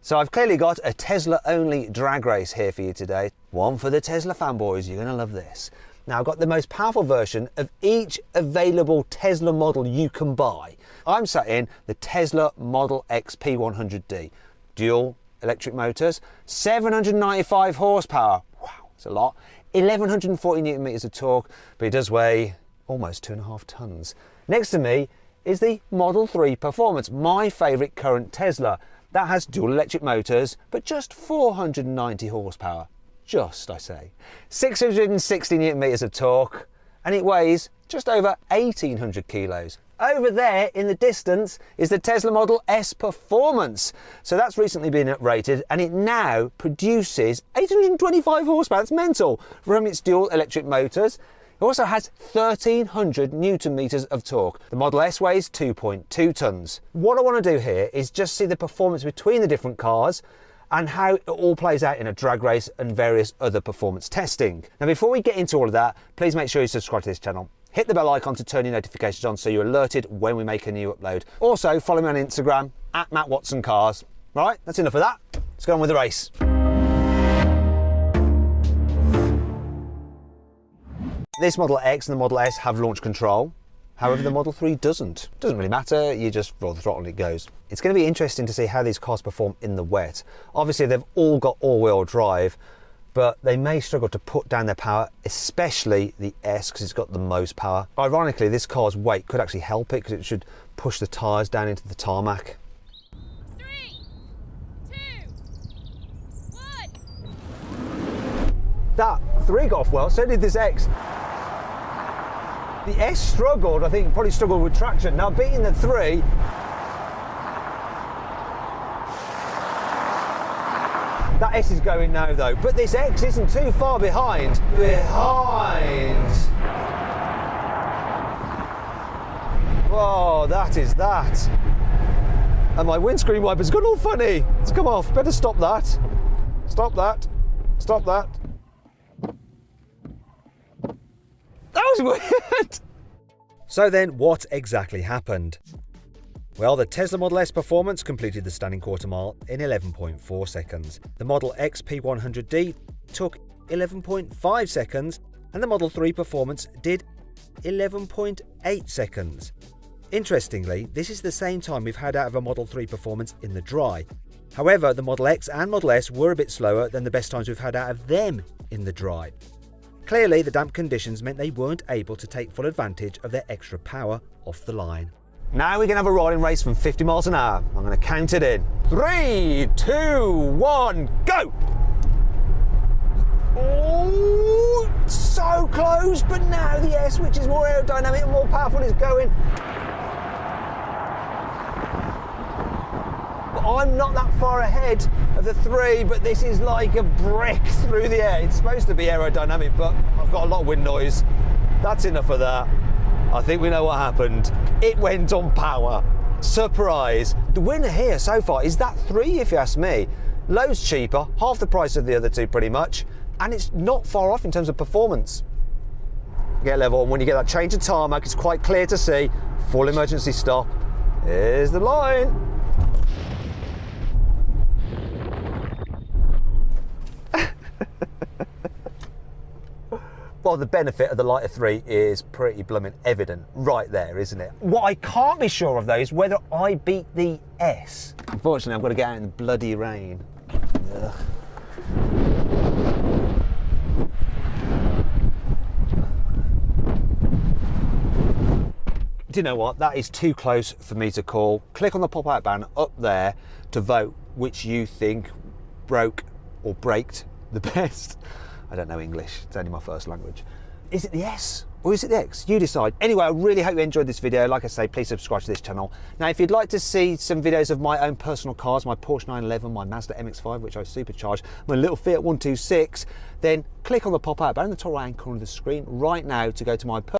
So I've clearly got a Tesla-only drag race here for you today. One for the Tesla fanboys, you're going to love this. Now I've got the most powerful version of each available Tesla model you can buy. I'm sat in the Tesla Model X P100D. Dual electric motors, 795 horsepower. Wow, that's a lot. 1140 newton meters of torque, but it does weigh almost 2.5 tons. Next to me is the Model 3 Performance, my favourite current Tesla. That has dual electric motors, but just 490 horsepower. Just, I say. 660 newton meters of torque, and it weighs just over 1,800 kilos. Over there in the distance is the Tesla Model S Performance. So that's recently been uprated, and it now produces 825 horsepower. That's mental from its dual electric motors. It also has 1,300 newton meters of torque. The Model S weighs 2.2 tons. What I want to do here is just see the performance between the different cars and how it all plays out in a drag race and various other performance testing. Now, before we get into all of that, please make sure you subscribe to this channel. Hit the bell icon to turn your notifications on so you're alerted when we make a new upload. Also, follow me on Instagram at MattWatsonCars. All right, that's enough of that. Let's go on with the race. This Model X and the Model S have launch control. However, the Model 3 doesn't. Doesn't really matter, you just roll the throttle and it goes. It's going to be interesting to see how these cars perform in the wet. Obviously, they've all got all-wheel drive, but they may struggle to put down their power, especially the S, because it's got the most power. Ironically, this car's weight could actually help it, because it should push the tyres down into the tarmac. 3, 2, 1. That 3 got off well, so did this X. The S struggled, I think, probably struggled with traction. Now beating the 3, that S is going now though, but this X isn't too far behind. Whoa, that is that. And my windscreen wiper's gone all funny. It's come off, better stop that. Stop that, stop that. That was weird. So then, what exactly happened? Well, the Tesla Model S Performance completed the standing quarter mile in 11.4 seconds. The Model X P100D took 11.5 seconds, and the Model 3 Performance did 11.8 seconds. Interestingly, this is the same time we've had out of a Model 3 Performance in the dry. However, the Model X and Model S were a bit slower than the best times we've had out of them in the dry. Clearly, the damp conditions meant they weren't able to take full advantage of their extra power off the line. Now we're going to have a rolling race from 50 miles an hour. I'm going to count it in. 3, 2, 1, go! Oh, so close, but now the S, which is more aerodynamic and more powerful, is going. I'm not that far ahead of the 3, but this is like a brick through the air. It's supposed to be aerodynamic, but I've got a lot of wind noise. That's enough of that. I think we know what happened. It went on power. Surprise. The winner here so far is that 3, if you ask me. Loads cheaper, half the price of the other 2 pretty much, and it's not far off in terms of performance. Get level, and when you get that change of tarmac, it's quite clear to see. Full emergency stop. Here's the line. Well, the benefit of the lighter 3 is pretty blooming evident right there, isn't it? What I can't be sure of though is whether I beat the S. Unfortunately, I've got to get out in the bloody rain. Ugh. Do you know what? That is too close for me to call. Click on the pop-out banner up there to vote which you think broke or braked the best. I don't know English, it's only my first language. Is it the S or is it the X? You decide. Anyway, I really hope you enjoyed this video. Like I say, please subscribe to this channel. Now, if you'd like to see some videos of my own personal cars, my Porsche 911, my Mazda MX-5, which I supercharged, my little Fiat 126, then click on the pop-out banner in the top right-hand corner of the screen right now to go to my